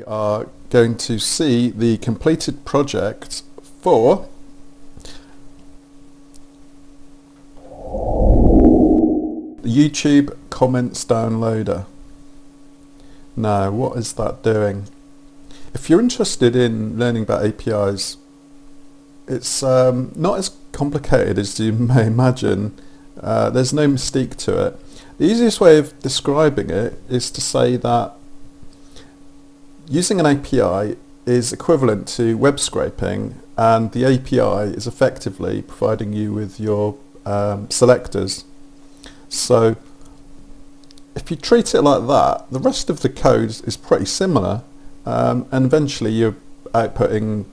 are going to see the completed project for the YouTube Comments Downloader. Now, what is that doing? If you're interested in learning about APIs, it's not as complicated as you may imagine. There's no mystique to it. The easiest way of describing it is to say that using an API is equivalent to web scraping, and the API is effectively providing you with your selectors. So if you treat it like that, the rest of the code is pretty similar, and eventually you're outputting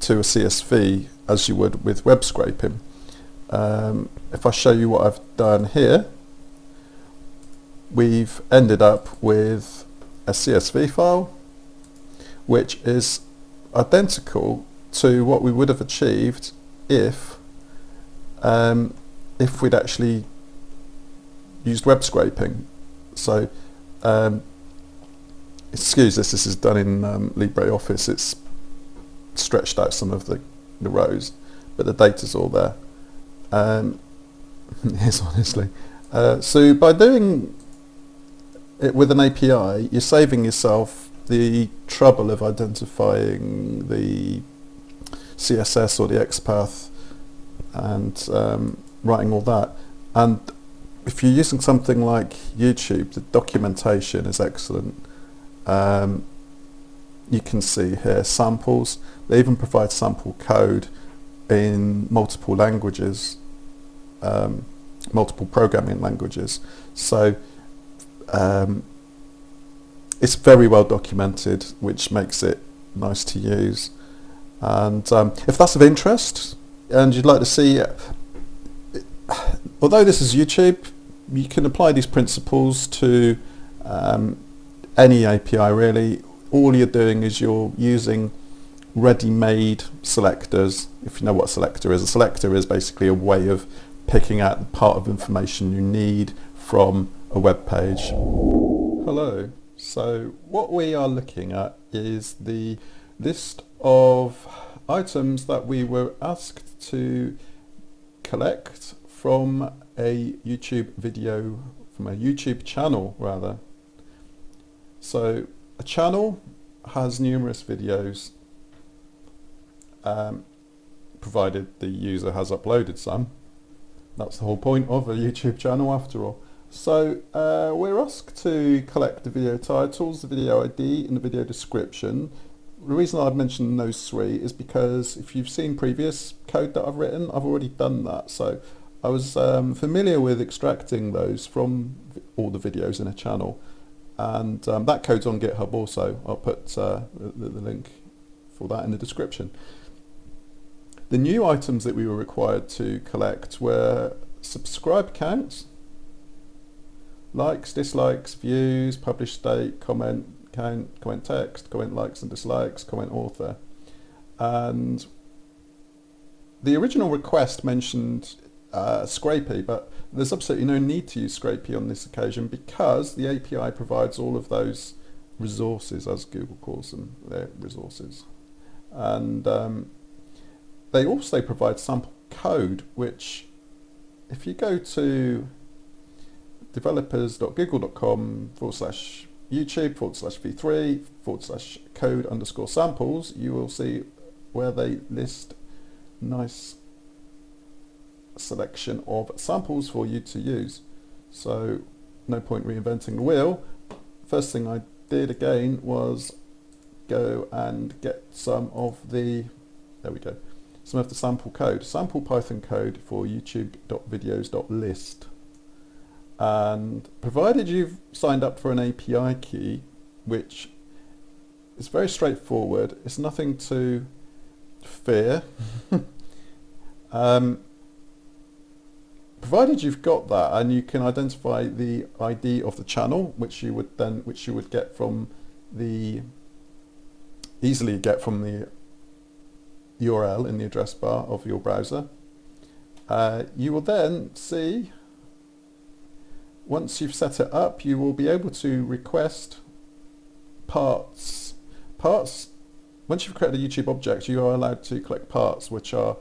to a CSV as you would with web scraping. If I show you what I've done here, we've ended up with a CSV file which is identical to what we would have achieved if we'd actually used web scraping. So excuse this is done in LibreOffice. It's stretched out some of the rows, but the data's all there. Yes, honestly. So by doing it with an API, you're saving yourself the trouble of identifying the CSS or the XPath and writing all that. And if you're using something like YouTube, the documentation is excellent. You can see here samples. They even provide sample code in multiple languages, multiple programming languages. So it's very well documented, which makes it nice to use. And if that's of interest and you'd like to see, although this is YouTube, you can apply these principles to any API really. All you're doing is you're using ready-made selectors. If you know what a selector is basically a way of picking out the part of information you need from a web page. Hello. So what we are looking at is the list of items that we were asked to collect from a YouTube video, from a YouTube channel rather. So a channel has numerous videos, provided the user has uploaded some. That's the whole point of a YouTube channel after all. So we're asked to collect the video titles, the video ID and the video description. The reason I've mentioned those three is because if you've seen previous code that I've written, I've already done that. So I was familiar with extracting those from all the videos in a channel. And that code's on GitHub also. I'll put the link for that in the description. The new items that we were required to collect were subscribe counts, likes, dislikes, views, published date, comment count, comment text, comment likes and dislikes, comment author. And the original request mentioned Scrapey, but there's absolutely no need to use Scrapey on this occasion because the API provides all of those resources, as Google calls them, their resources. And they also provide sample code, which if you go to developers.google.com/YouTube/v3/code_samples, you will see where they list nice selection of samples for you to use. So no point reinventing the wheel. First thing I did again was go and get some of the, there we go, some of the sample code, sample Python code for youtube.videos.list. And provided you've signed up for an API key, which is very straightforward, it's nothing to fear. Provided you've got that and you can identify the ID of the channel, which you would get from the, easily get from the URL in the address bar of your browser, you will then see, once you've set it up, you will be able to request parts parts, once you've created a YouTube object, you are allowed to collect parts, which are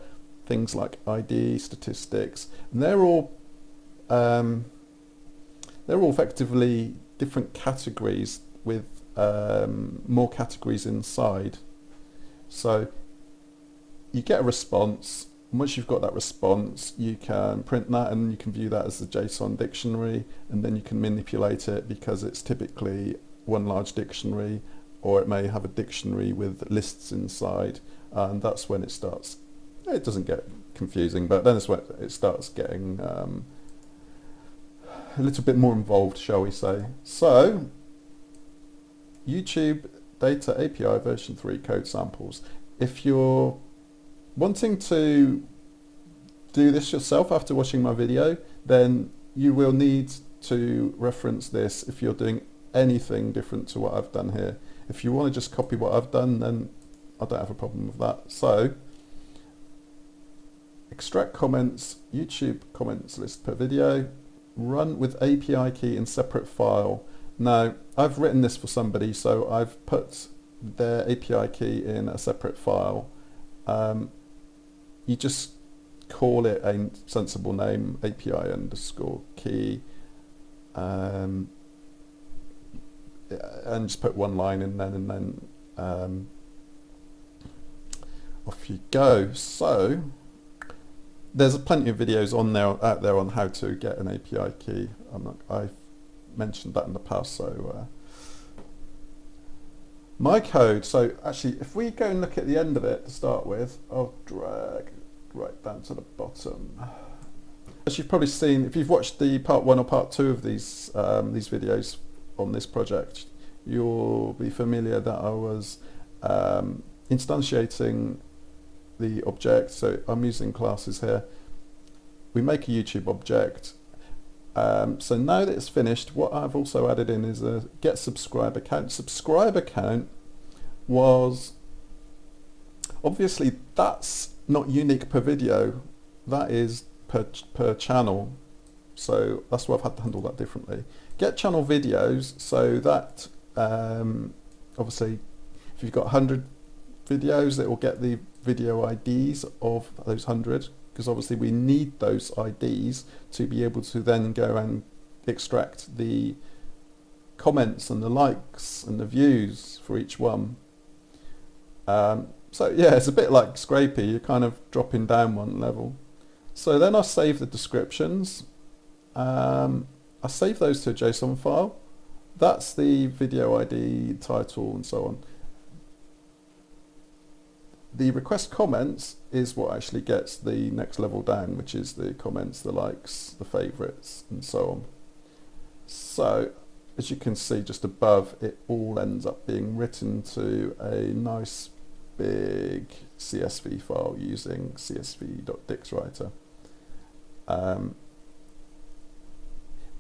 things like ID, statistics, and they're all effectively different categories with more categories inside. So you get a response, and once you've got that response, you can print that and you can view that as a JSON dictionary, and then you can manipulate it because it's typically one large dictionary, or it may have a dictionary with lists inside, and that's when it starts. It doesn't get confusing, but then it's when it starts getting a little bit more involved, shall we say. So, YouTube Data API version 3 code samples. If you're wanting to do this yourself after watching my video, then you will need to reference this if you're doing anything different to what I've done here. If you want to just copy what I've done, then I don't have a problem with that. So, extract comments, YouTube comments list per video, run with API key in separate file. Now, I've written this for somebody, so I've put their API key in a separate file. You just call it a sensible name, API underscore key, and just put one line in then, and then off you go. So there's plenty of videos out there on how to get an API key. I've mentioned that in the past. So my code. So actually, if we go and look at the end of it to start with, I'll drag right down to the bottom. As you've probably seen, if you've watched the part 1 or part 2 of these videos on this project, you'll be familiar that I was instantiating the object. So I'm using classes here. We make a YouTube object. So now that it's finished, what I've also added in is a get subscriber count. Subscriber count was, obviously that's not unique per video, that is per channel. So that's why I've had to handle that differently. Get channel videos, so that obviously if you've got 100 videos, it will get the video IDs of those 100, because obviously we need those IDs to be able to then go and extract the comments and the likes and the views for each one. So yeah, it's a bit like Scrapey, you're kind of dropping down one level. So then I save the descriptions. I save those to a JSON file. That's the video ID, title, and so on. The request comments is what actually gets the next level down, which is the comments, the likes, the favorites, and so on. So as you can see just above, it all ends up being written to a nice big CSV file using csv.Dictwriter.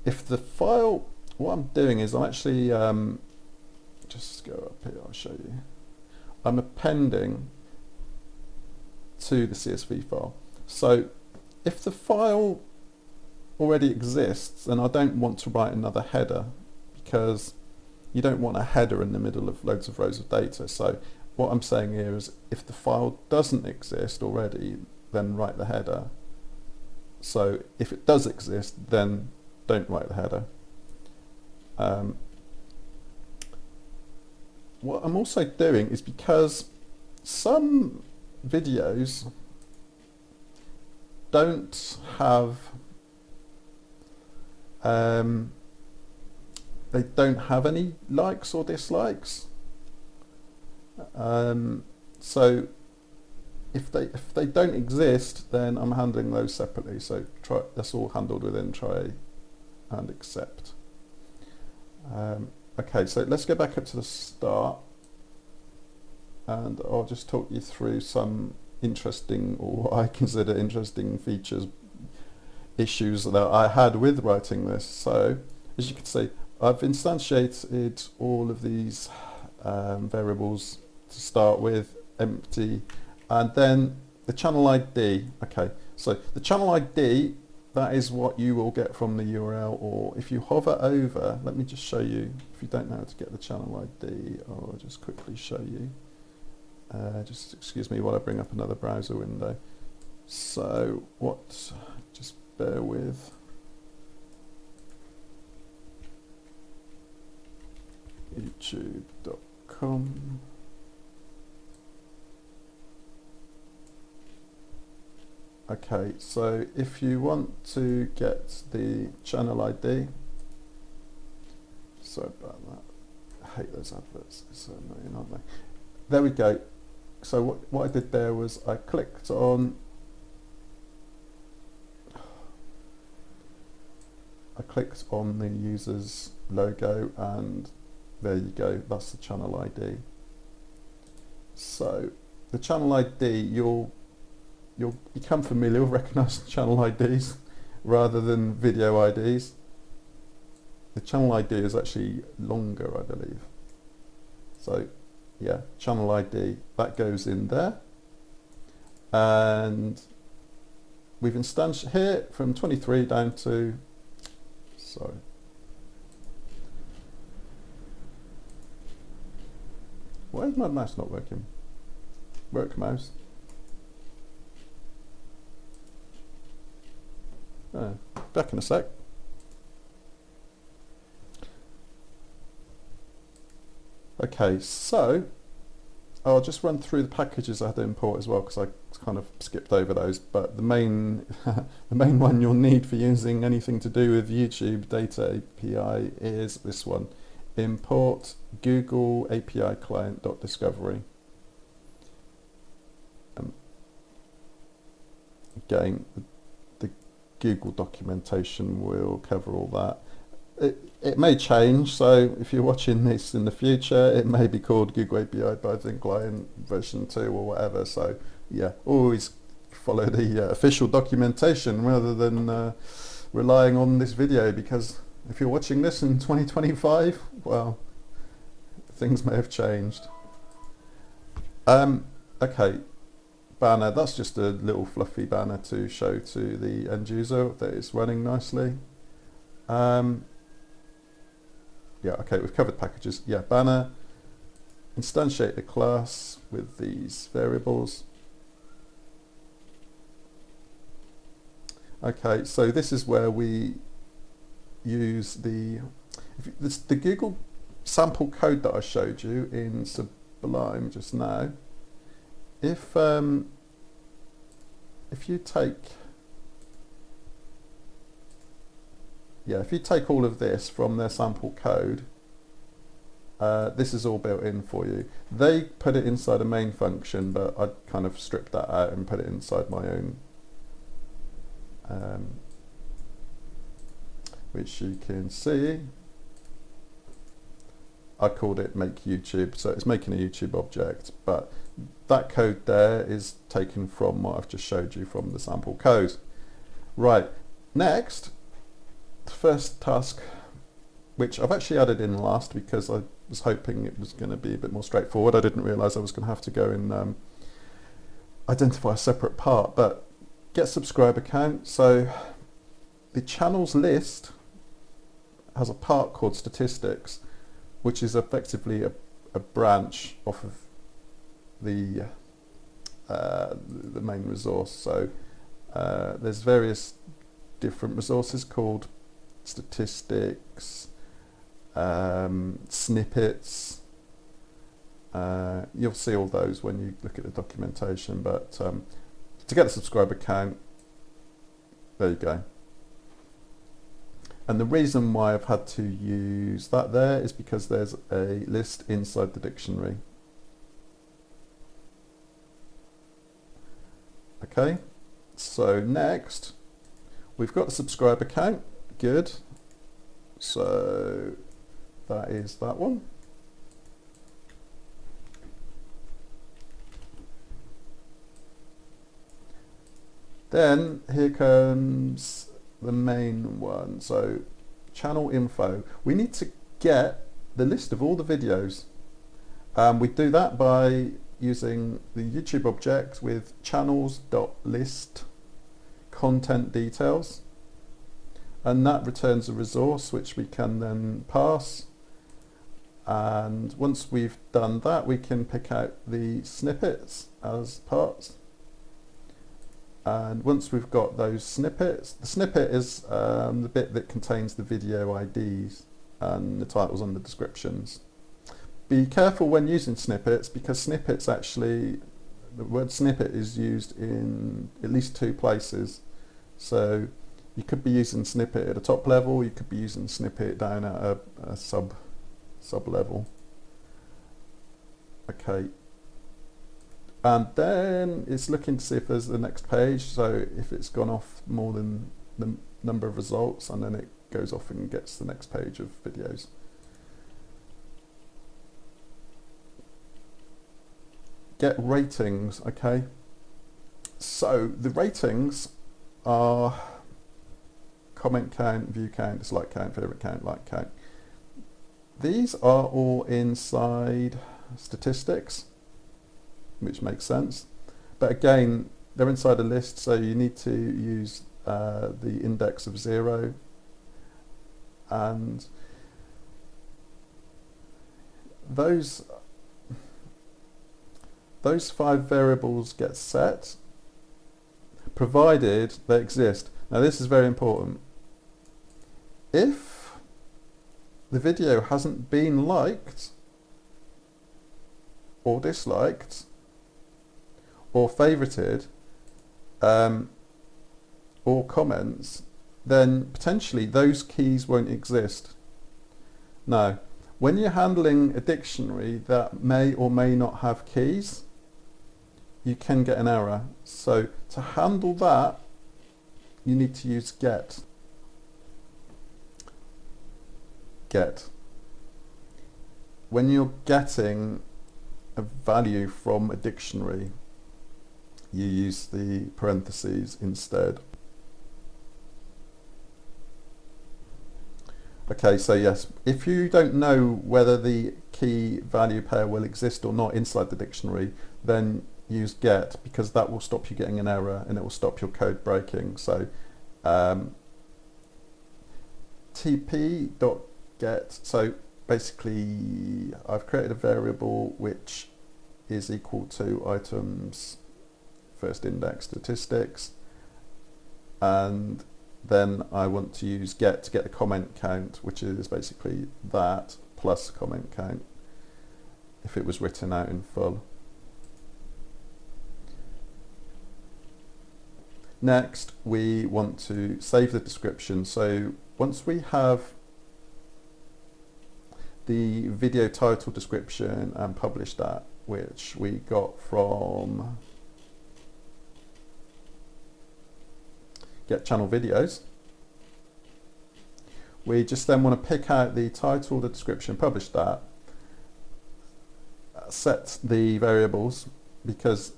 If the file, what I'm doing is I'm actually, just go up here, I'll show you. I'm appending to the CSV file. So if the file already exists, then I don't want to write another header, because you don't want a header in the middle of loads of rows of data. So what I'm saying here is, if the file doesn't exist already, then write the header. So if it does exist, then don't write the header. What I'm also doing is, because some videos don't have they don't have any likes or dislikes, so if they don't exist, then I'm handling those separately. So that's all handled within try and accept. Okay, so let's go back up to the start, and I'll just talk you through some interesting, or what I consider interesting issues that I had with writing this. So as you can see, I've instantiated all of these variables to start with, empty, and then the channel ID. Okay, so the channel ID, that is what you will get from the URL. Or if you hover over, let me just show you, if you don't know how to get the channel ID, I'll just quickly show you. Just excuse me while I bring up another browser window. So just bear with. YouTube.com. Okay, so if you want to get the channel ID, sorry about that, I hate those adverts, it's so annoying, aren't they? There we go. So what I did there was I clicked on the user's logo, and there you go, that's the channel ID. So the channel ID, you'll become familiar with recognizing channel IDs rather than video IDs. The channel ID is actually longer, I believe. So yeah, channel ID, that goes in there. And we've instanced here from 23 down to, sorry. Why is my mouse not working? Work mouse. Back in a sec. Okay, so I'll just run through the packages I had to import as well, because I kind of skipped over those. But the main the main one you'll need for using anything to do with YouTube Data API is this one: import Google API client.discovery. Again, the Google documentation will cover all that. It may change, so if you're watching this in the future, it may be called Google API Python Client version 2 or whatever. So yeah, always follow the official documentation rather than relying on this video, because if you're watching this in 2025, well, things may have changed. Okay, banner, that's just a little fluffy banner to show to the end user that it's running nicely. Yeah, okay, we've covered packages. Yeah, banner, instantiate the class with these variables. Okay, so this is where we use the Google sample code that I showed you in Sublime just now. If you take all of this from their sample code, this is all built in for you. They put it inside a main function, but I'd kind of stripped that out and put it inside my own, which you can see. I called it make YouTube, so it's making a YouTube object, but that code there is taken from what I've just showed you from the sample code. Right, next, the first task, which I've actually added in last because I was hoping it was going to be a bit more straightforward. I didn't realise I was going to have to go and identify a separate part, but get subscriber count. So the channels list has a part called statistics, which is effectively a branch off of the main resource. So there's various different resources called statistics, snippets. You'll see all those when you look at the documentation, but to get a subscriber count, there you go. And the reason why I've had to use that there is because there's a list inside the dictionary. Okay, so next we've got the subscriber count. Good. So that is that one. Then here comes the main one. So channel info. We need to get the list of all the videos. We do that by using the YouTube object with channels.list content details. and that returns a resource which we can then pass. And once we've done that, we can pick out the snippets as parts. And once we've got those snippets, the snippet is the bit that contains the video IDs and the titles and the descriptions. Be careful when using snippets, because snippets actually, the word snippet is used in at least 2 places. So you could be using snippet at a top level, you could be using snippet down at a sub level. Okay, and then it's looking to see if there's the next page, so if it's gone off more than the number of results, and then it goes off and gets the next page of videos. Get ratings. Okay, so the ratings are comment count, view count, dislike count, favorite count, like count. These are all inside statistics, which makes sense. But again, they're inside a list, so you need to use the index of 0. And those 5 variables get set, provided they exist. Now this is very important. If the video hasn't been liked or disliked or favorited or comments, then potentially those keys won't exist. Now, when you're handling a dictionary that may or may not have keys, you can get an error. So to handle that, you need to use get. When you're getting a value from a dictionary, you use the parentheses instead. Okay, so yes, if you don't know whether the key value pair will exist or not inside the dictionary, then use get, because that will stop you getting an error and it will stop your code breaking. So tp.get, so basically I've created a variable which is equal to items first index statistics, and then I want to use get to get the comment count, which is basically that plus comment count if it was written out in full. Next, we want to save the description. So once we have the video title description and publish that, which we got from Get Channel Videos, we just then want to pick out the title, the description, publish that, set the variables, because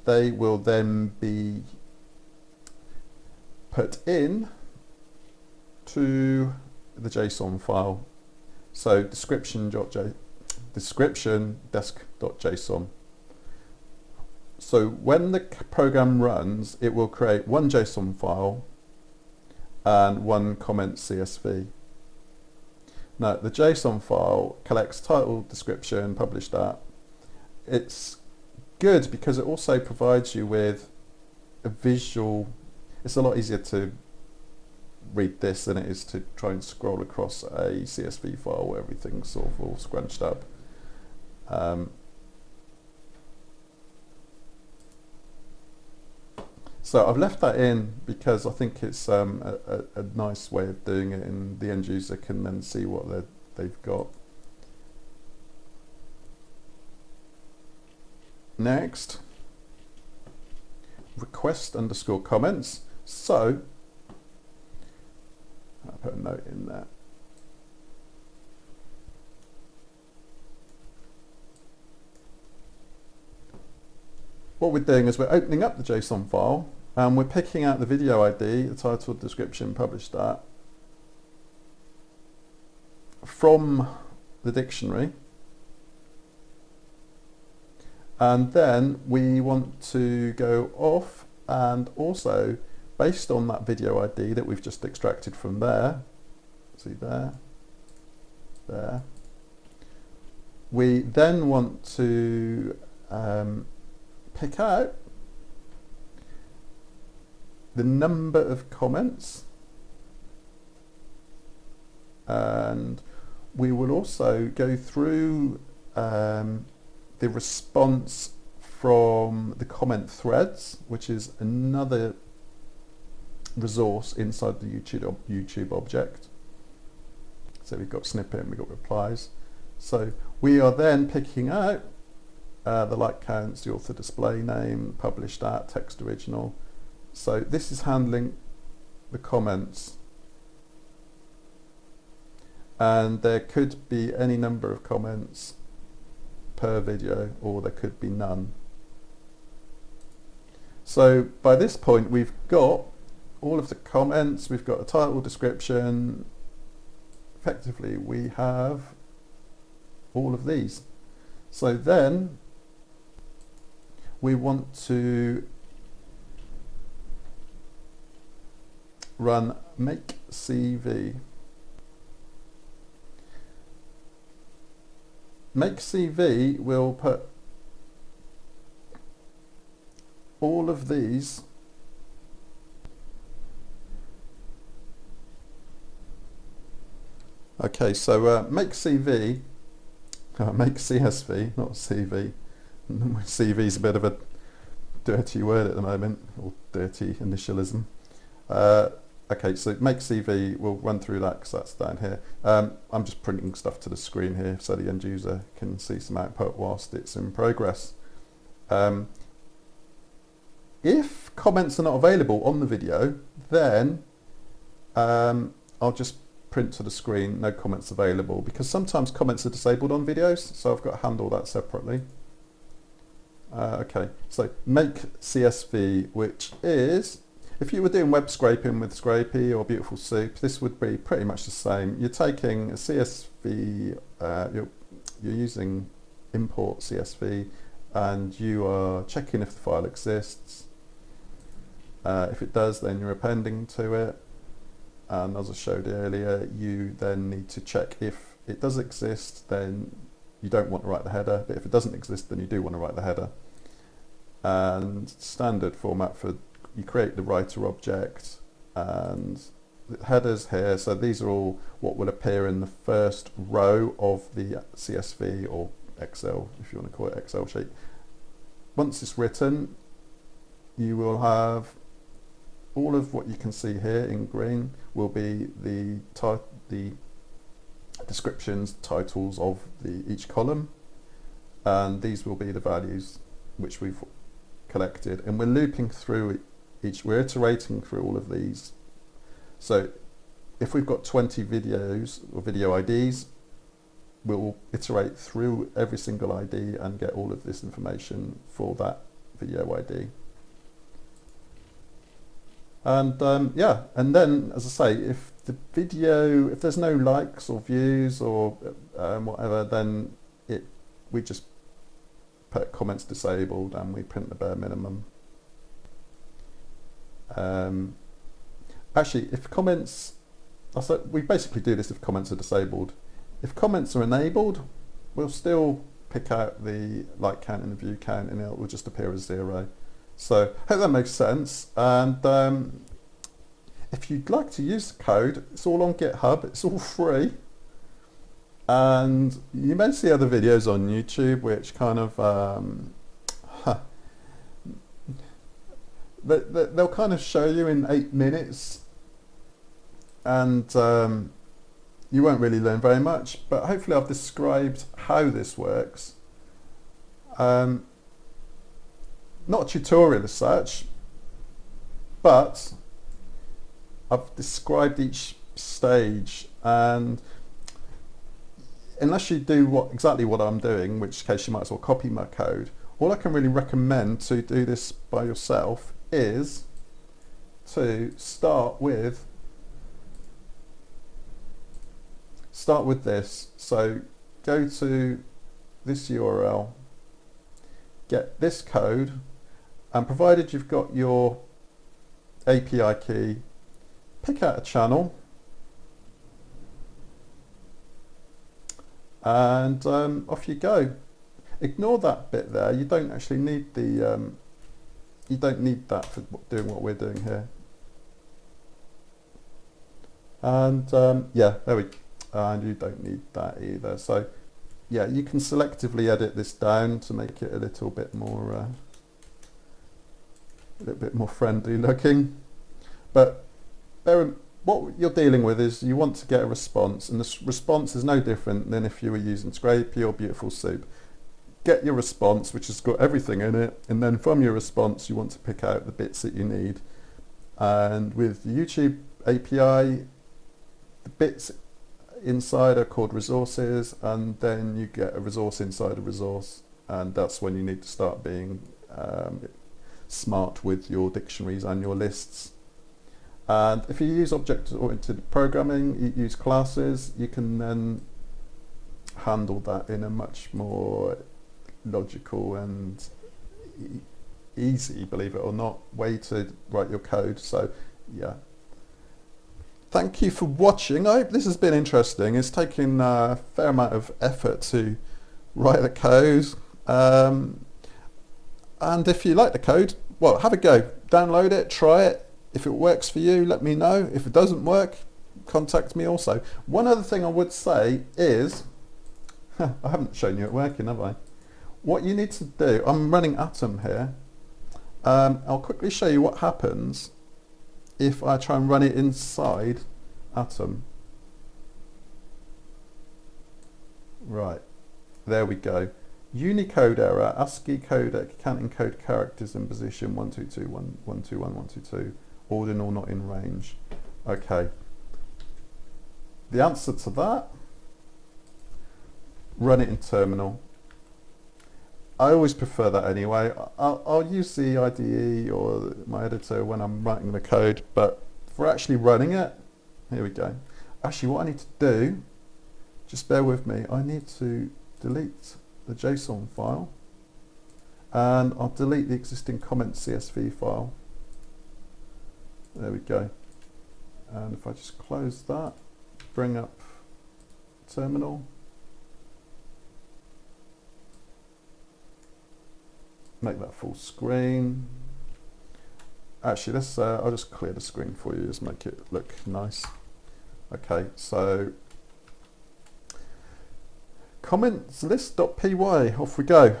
they will then be put in to the JSON file. So description desk.json. So when the program runs, it will create one JSON file and one comment CSV. Now the JSON file collects title, description, publish that. It's good because it also provides you with a visual. It's a lot easier to read this than it is to try and scroll across a CSV file where everything's sort of all scrunched up. So I've left that in because I think it's a nice way of doing it, and the end user can then see what they've got. Next, request underscore comments. So I'll put a note in there. What we're doing is we're opening up the JSON file and we're picking out the video ID, the title, description, publish that, from the dictionary, and then we want to go off and also based on that video ID that we've just extracted from there, see there, there, we then want to pick out the number of comments, and we will also go through the response from the comment threads, which is another resource inside the YouTube object. So we've got snippet and we've got replies. So we are then picking out the like counts, the author display name, published at, text original. So this is handling the comments. And there could be any number of comments per video, or there could be none. So by this point we've got all of the comments, we've got a title, description. Effectively we have all of these. So then we want to run make CV. Make CV will put all of these okay, so make CV, make CSV, not CV. CV is a bit of a dirty word at the moment, or dirty initialism. Okay, so make CV, we'll run through that because that's down here. I'm just printing stuff to the screen here so the end user can see some output whilst it's in progress. If comments are not available on the video, then I'll just print to the screen, no comments available, because sometimes comments are disabled on videos, so I've got to handle that separately. Okay, so make CSV, which is, if you were doing web scraping with Scrapey or Beautiful Soup, this would be pretty much the same. You're taking a CSV, you're using import CSV, and you are checking if the file exists. If it does, then you're appending to it. And as I showed earlier, you then need to check if it does exist, then you don't want to write the header, but if it doesn't exist, then you do want to write the header. And standard format for, you create the writer object, and the headers here, so these are all what will appear in the first row of the CSV or Excel, if you want to call it Excel sheet. Once it's written, you will have all of what you can see here in green will be the descriptions, titles of each column, and these will be the values which we've collected, and we're looping through we're iterating through all of these. So if we've got 20 videos or video IDs, we'll iterate through every single ID and get all of this information for that video ID. And yeah, and then, as I say, if the video, if there's no likes or views or whatever, then we just put comments disabled and we print the bare minimum. Actually, if comments, we basically do this if comments are disabled. If comments are enabled, we'll still pick out the like count and the view count, and it will just appear as 0. So I hope that makes sense. And if you'd like to use the code, it's all on GitHub, it's all free. And you may see other videos on YouTube which kind of, they'll kind of show you in 8 minutes, and you won't really learn very much, but hopefully I've described how this works. Not a tutorial as such, but I've described each stage, and unless you do exactly what I'm doing, in which case you might as well copy my code, all I can really recommend to do this by yourself is to start with this. So go to this URL, get this code, and provided you've got your API key, pick out a channel, and off you go. Ignore that bit there. You don't actually need the you don't need that for doing what we're doing here. And yeah, there we go. And you don't need that either. So yeah, you can selectively edit this down to make it a little bit more friendly looking. But what you're dealing with is you want to get a response, and this response is no different than if you were using Scrapey or Beautiful Soup. Get your response, which has got everything in it, and then from your response you want to pick out the bits that you need. And with the YouTube API, the bits inside are called resources, and then you get a resource inside a resource, and that's when you need to start being smart with your dictionaries and your lists. And if you use object-oriented programming, you use classes, you can then handle that in a much more logical and easy, believe it or not, way to write your code. So yeah, thank you for watching. I hope this has been interesting. It's taken a fair amount of effort to write the code, and if you like the code, well, have a go, download it, try it. If it works for you, let me know. If it doesn't work, contact me also. One other thing I would say is I haven't shown you it working, have I? What you need to do, I'm running Atom here. I'll quickly show you what happens if I try and run it inside Atom. Right, there we go. Unicode error, ASCII codec can't encode characters in position 122, 121, 122, ordinal not in range. Okay. The answer to that, run it in terminal. I always prefer that anyway. I'll use the IDE or my editor when I'm writing the code, but for actually running it, here we go. Actually, what I need to do, just bear with me, I need to delete the JSON file, and I'll delete the existing comment CSV file. There we go. And if I just close that, bring up terminal, make that full screen. Actually, let's I'll just clear the screen for you, just make it look nice. Okay, so comments list.py, off we go.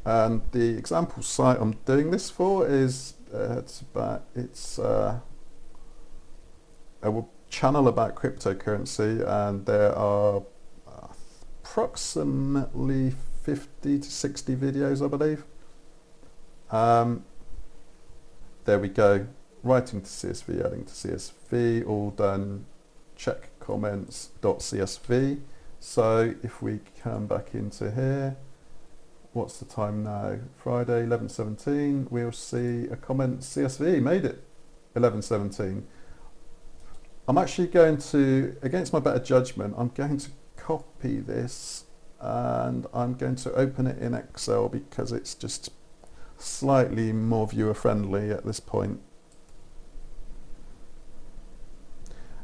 And the example site I'm doing this for is a channel about cryptocurrency, and there are approximately 50 to 60 videos, I believe. There we go. Writing to CSV, adding to CSV, all done. Check comments.csv. So if we come back into here, what's the time now? Friday, 11:17. We'll see a comment CSV made it 11:17. I'm actually going to, against my better judgment, I'm going to copy this and I'm going to open it in Excel because it's just slightly more viewer friendly at this point.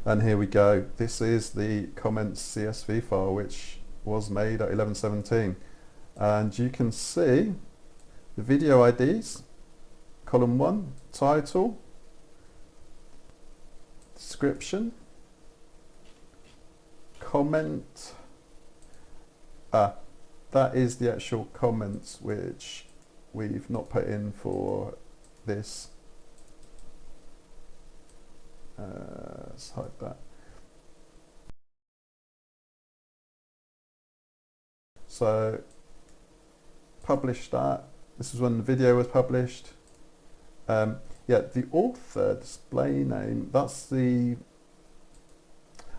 And here we go. This is the comments CSV file which was made at 11:17. And you can see the video IDs, column 1, title, description, comment. That is the actual comments which we've not put in for this. Let's hide that. So publish that. This is when the video was published. Yeah, the author display name, that's the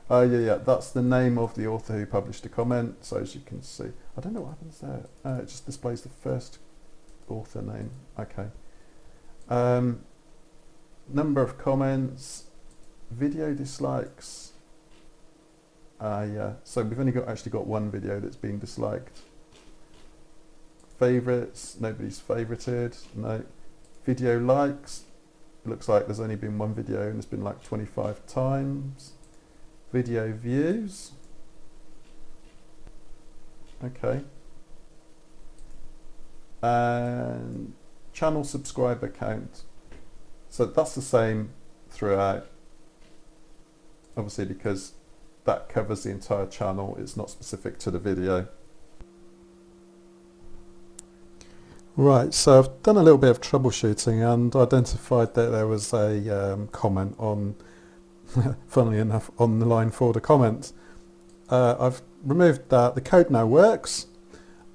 that's the name of the author who published the comment. So as you can see, I don't know what happens there. It just displays the first author name. Okay. Number of comments, video dislikes. Yeah, so we've only actually got one video that's been disliked. favourites, nobody's favourited, no. Video likes, it looks like there's only been one video and it's been like 25 times. Video views, okay. And channel subscriber count. So that's the same throughout, obviously, because that covers the entire channel, it's not specific to the video. Right, so I've done a little bit of troubleshooting and identified that there was a comment on, funnily enough, on the line for the comment. I've removed that. The code now works.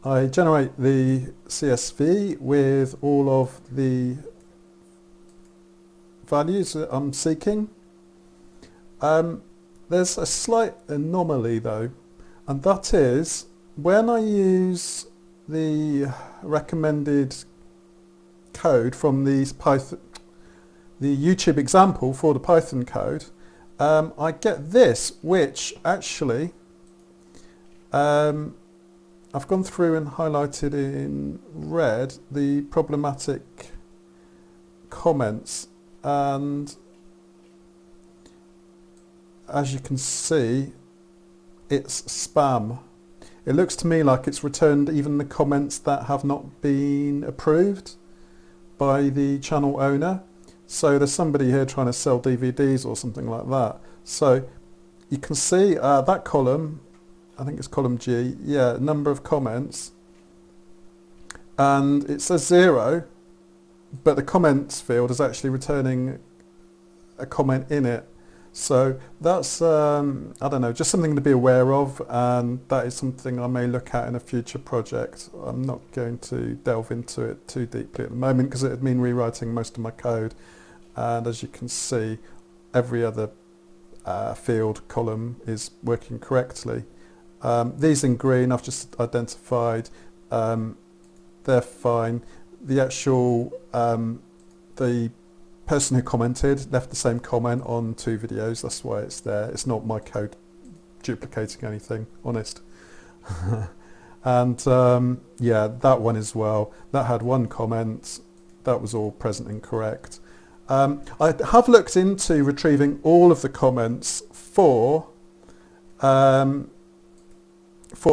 I generate the CSV with all of the values that I'm seeking. There's a slight anomaly though, and that is when I use the recommended code from the YouTube example for the Python code, I get this, which actually I've gone through and highlighted in red the problematic comments, and as you can see, it's spam. It looks to me like it's returned even the comments that have not been approved by the channel owner. So there's somebody here trying to sell DVDs or something like that. So you can see that column, I think it's column G, yeah, number of comments, and it says 0, but the comments field is actually returning a comment in it. So that's, I don't know, just something to be aware of, and that is something I may look at in a future project. I'm not going to delve into it too deeply at the moment because it would mean rewriting most of my code, and as you can see, every other field column is working correctly. These in green I've just identified, they're fine. The actual, the person who commented left the same comment on 2 videos, that's why it's there. It's not my code duplicating anything, honest. And yeah, that one as well, that had 1 comment, that was all present and correct. I have looked into retrieving all of the comments for a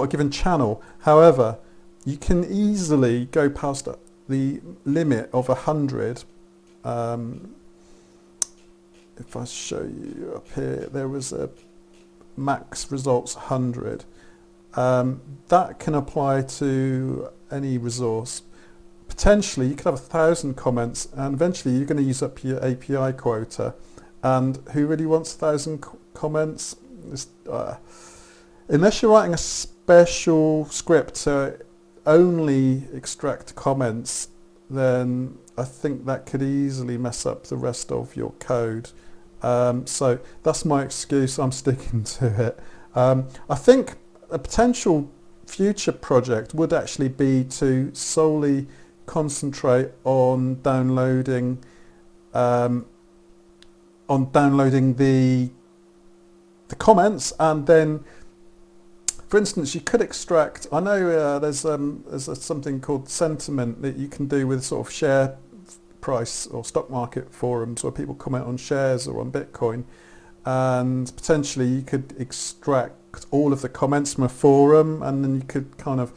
given channel. However, you can easily go past the limit of 100. If I show you up here, there was a max results 100. That can apply to any resource. Potentially you could have 1,000 comments, and eventually you're going to use up your API quota. And who really wants 1,000 comments? Unless you're writing a special script to only extract comments, then I think that could easily mess up the rest of your code. So that's my excuse, I'm sticking to it. I think a potential future project would actually be to solely concentrate on downloading the comments, and then, for instance, you could extract, I know there's something called sentiment that you can do with sort of share price or stock market forums where people comment on shares or on Bitcoin, and potentially you could extract all of the comments from a forum, and then you could kind of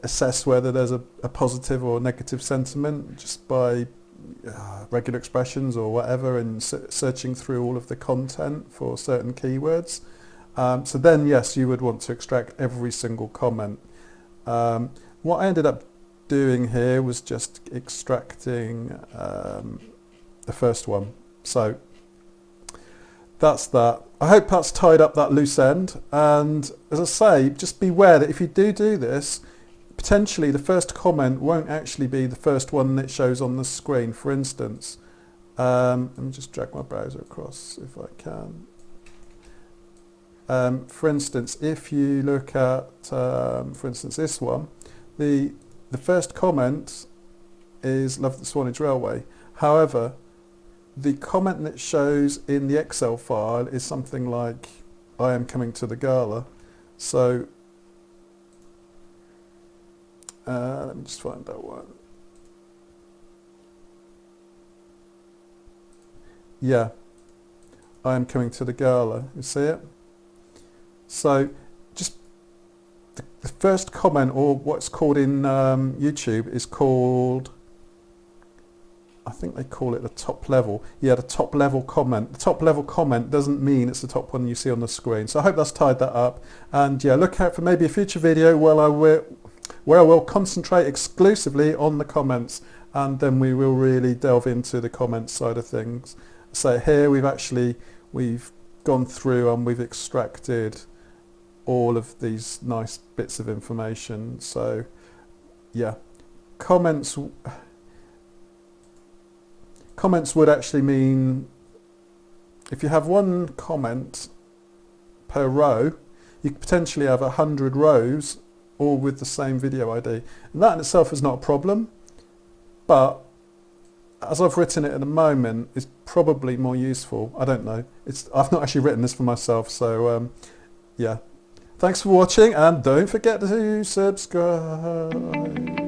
assess whether there's a positive or negative sentiment just by regular expressions or whatever, and searching through all of the content for certain keywords. So then yes, you would want to extract every single comment. What I ended up doing here was just extracting the first one. So that's that. I hope that's tied up that loose end, and as I say, just beware that if you do this, potentially the first comment won't actually be the first one that shows on the screen. For instance, let me just drag my browser across if I can. For instance, if you look at, for instance, this one, the first comment is "Love the Swanage Railway." However, the comment that shows in the Excel file is something like "I am coming to the gala." So Let me just find that one. Yeah, I am coming to the gala. You see it? So just the first comment, or what's called in YouTube, is called, I think they call it the top level. Yeah, the top level comment. The top level comment doesn't mean it's the top one you see on the screen. So I hope that's tied that up. And yeah, look out for maybe a future video where I will concentrate exclusively on the comments, and then we will really delve into the comments side of things. So here we've gone through and we've extracted all of these nice bits of information. So yeah, comments would actually mean if you have one comment per row, you could potentially have 100 rows all with the same video ID. And that in itself is not a problem, but as I've written it at the moment, is probably more useful. I don't know. I've not actually written this for myself, so yeah. Thanks for watching, and don't forget to subscribe.